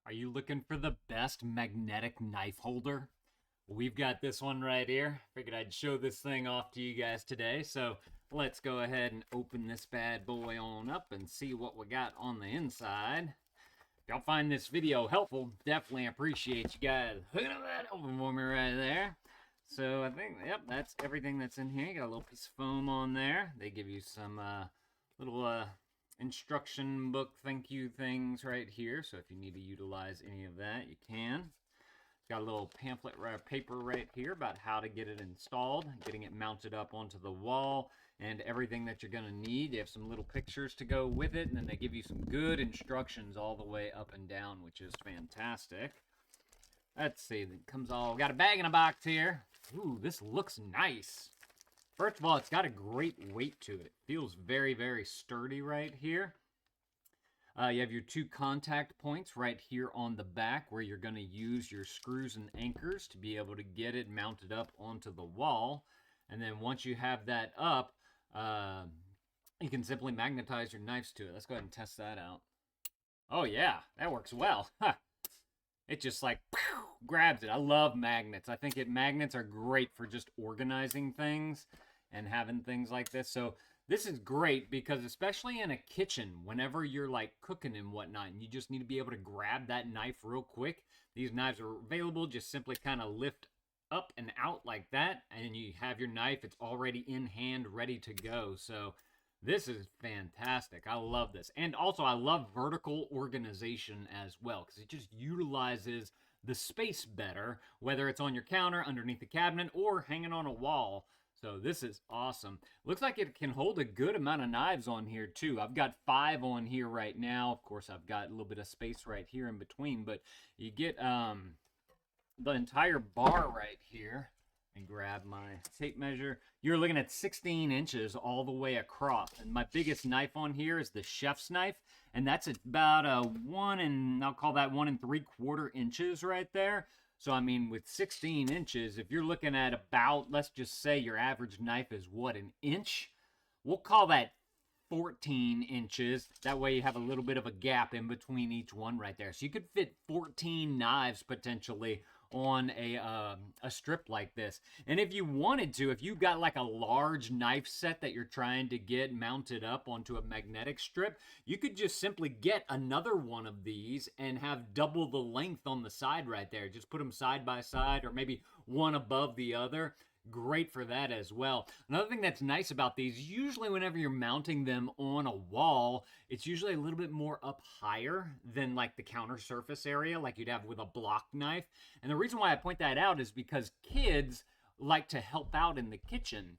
Are you looking for the best magnetic knife holder? We've got this one right here. Figured I'd show this thing off to you guys today. So let's go ahead and open this bad boy on up and see what we got on the inside. If y'all find this video helpful, definitely appreciate you guys hooking up that open for me right there. So I think, yep, that's everything that's in here. You got a little piece of foam on there. They give you some little instruction book thank you things right here. So if you need to utilize any of that, you can. It's got a little pamphlet paper right here about how to get it installed, getting it mounted up onto the wall, and everything that you're going to need. You have some little pictures to go with it, and then they give you some good instructions all the way up and down, which is fantastic. Let's see, it comes all, got a bag in a box here. Ooh, this looks nice. First of all, it's got a great weight to it. Feels very, very sturdy right here. You have your two contact points right here on the back where you're going to use your screws and anchors to be able to get it mounted up onto the wall. And then once you have that up, you can simply magnetize your knives to it. Let's go ahead and test that out. Oh yeah, that works well. It just like grabs it. I love magnets. I think magnets are great for just organizing things and having things like this. So this is great because especially in a kitchen, whenever you're like cooking and whatnot, and you just need to be able to grab that knife real quick, these knives are available. Just simply kind of lift up and out like that, and you have your knife. It's already in hand, ready to go. So this is fantastic. I love this. And also I love vertical organization as well because it just utilizes the space better, whether it's on your counter, underneath the cabinet, or hanging on a wall. So this is awesome. Looks like it can hold a good amount of knives on here too. I've got 5 on here right now. Of course, I've got a little bit of space right here in between, but you get the entire bar right here. And grab my tape measure. You're looking at 16 inches all the way across. And my biggest knife on here is the chef's knife. And that's about a 1 3/4 inches right there. So, I mean, with 16 inches, if you're looking at about, let's just say your average knife is what, an inch? We'll call that 14 inches. That way you have a little bit of a gap in between each one right there. So you could fit 14 knives potentially on a strip like this. And if you wanted to, if you've got like a large knife set that you're trying to get mounted up onto a magnetic strip, you could just simply get another one of these and have double the length on the side right there. Just put them side by side or maybe one above the other. Great for that as well. Another thing that's nice about these, usually whenever you're mounting them on a wall, it's usually a little bit more up higher than like the counter surface area like you'd have with a block knife. And the reason why I point that out is because kids like to help out in the kitchen.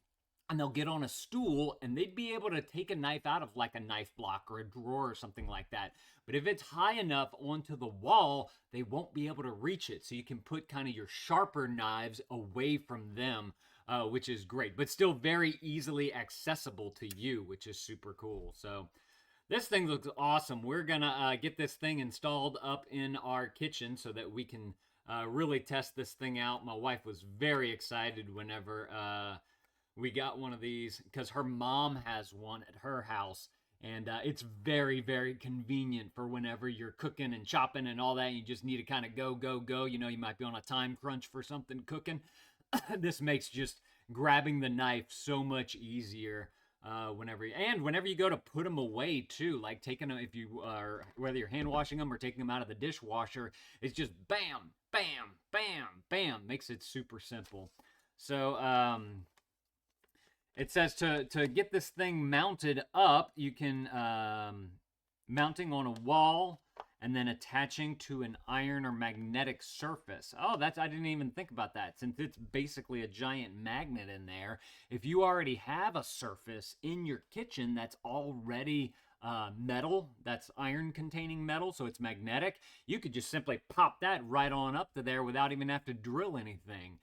And they'll get on a stool and they'd be able to take a knife out of like a knife block or a drawer or something like that. But if it's high enough onto the wall, they won't be able to reach it. So you can put kind of your sharper knives away from them, which is great, but still very easily accessible to you, which is super cool. So this thing looks awesome. We're gonna get this thing installed up in our kitchen so that we can really test this thing out. My wife was very excited whenever we got one of these because her mom has one at her house, and it's very, very convenient for whenever you're cooking and chopping and all that. You just need to kind of go. You know, you might be on a time crunch for something cooking. This makes just grabbing the knife so much easier whenever you go to put them away too. Like taking them, if you are, whether you're hand washing them or taking them out of the dishwasher, it's just bam, bam, bam, bam. Makes it super simple. So, it says to get this thing mounted up, you can mounting on a wall and then attaching to an iron or magnetic surface. Oh, I didn't even think about that. Since it's basically a giant magnet in there, if you already have a surface in your kitchen that's already metal, that's iron containing metal, so it's magnetic, you could just simply pop that right on up to there without even have to drill anything.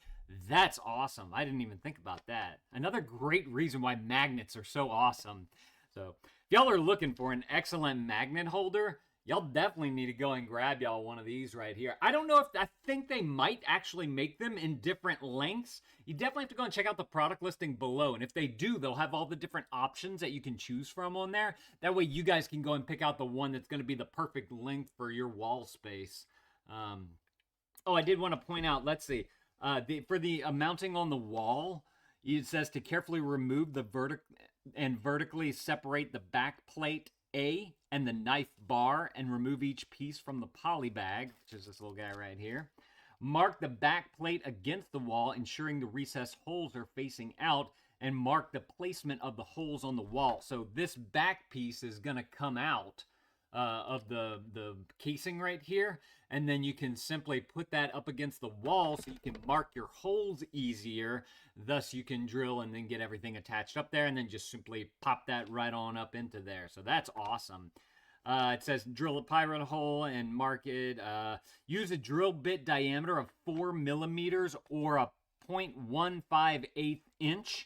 That's awesome. I didn't even think about that. Another great reason why magnets are so awesome. So if y'all are looking for an excellent magnet holder, Y'all definitely need to go and grab y'all one of these right here. I don't know if, I think they might actually make them in different lengths. You definitely have to go and check out the product listing below. And if they do, they'll have all the different options that you can choose from on there. That way you guys can go and pick out the one that's going to be the perfect length for your wall space. Oh, I did want to point out, let's see. For the mounting on the wall, it says to carefully remove the vertically separate the back plate A and the knife bar and remove each piece from the poly bag, which is this little guy right here. Mark the back plate against the wall, ensuring the recessed holes are facing out, and mark the placement of the holes on the wall. So this back piece is going to come out of the casing right here, and then you can simply put that up against the wall so you can mark your holes easier. Thus you can drill and then get everything attached up there, and then just simply pop that right on up into there. So that's awesome. It says drill a pilot hole and mark it. Use a drill bit diameter of 4 millimeters or a 0.158 inch.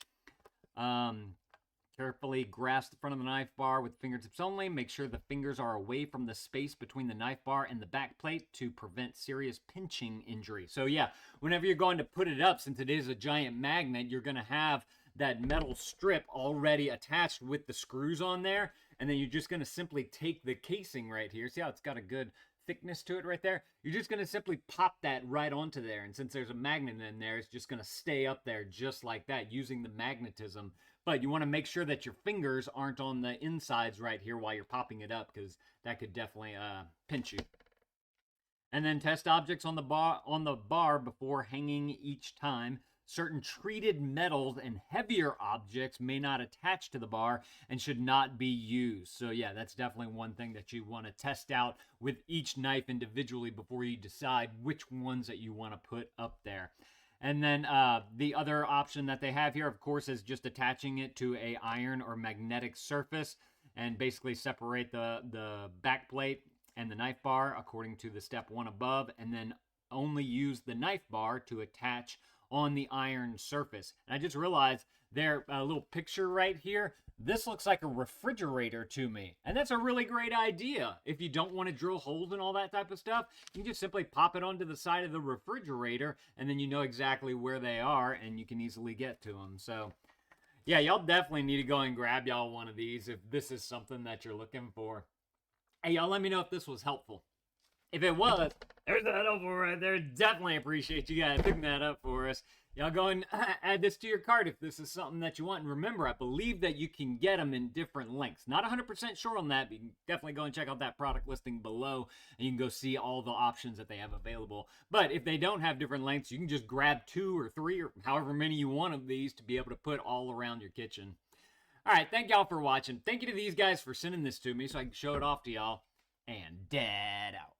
Carefully grasp the front of the knife bar with fingertips only. Make sure the fingers are away from the space between the knife bar and the back plate to prevent serious pinching injury. So yeah, whenever you're going to put it up, since it is a giant magnet, you're going to have that metal strip already attached with the screws on there. And then you're just going to simply take the casing right here. See how it's got a good thickness to it right there? You're just going to simply pop that right onto there. And since there's a magnet in there, it's just going to stay up there just like that using the magnetism. But you want to make sure that your fingers aren't on the insides right here while you're popping it up, because that could definitely pinch you. And then test objects on the bar before hanging each time. Certain treated metals and heavier objects may not attach to the bar and should not be used. So yeah, that's definitely one thing that you want to test out with each knife individually before you decide which ones that you want to put up there. And then the other option that they have here, of course, is just attaching it to a iron or magnetic surface and basically separate the back plate and the knife bar according to the step 1 above, and then only use the knife bar to attach on the iron surface. And I just realized there, a little picture right here, this looks like a refrigerator to me. And that's a really great idea. If you don't want to drill holes and all that type of stuff, you can just simply pop it onto the side of the refrigerator, and then you know exactly where they are, and you can easily get to them. So yeah, y'all definitely need to go and grab y'all one of these if this is something that you're looking for. Hey, y'all let me know if this was helpful. If it was, there's that helpful right there. Definitely appreciate you guys picking that up for us. Y'all go and add this to your cart if this is something that you want. And remember, I believe that you can get them in different lengths. Not 100% sure on that, but you can definitely go and check out that product listing below, and you can go see all the options that they have available. But if they don't have different lengths, you can just grab 2 or 3 or however many you want of these to be able to put all around your kitchen. All right, thank y'all for watching. Thank you to these guys for sending this to me so I can show it off to y'all. And Dad out.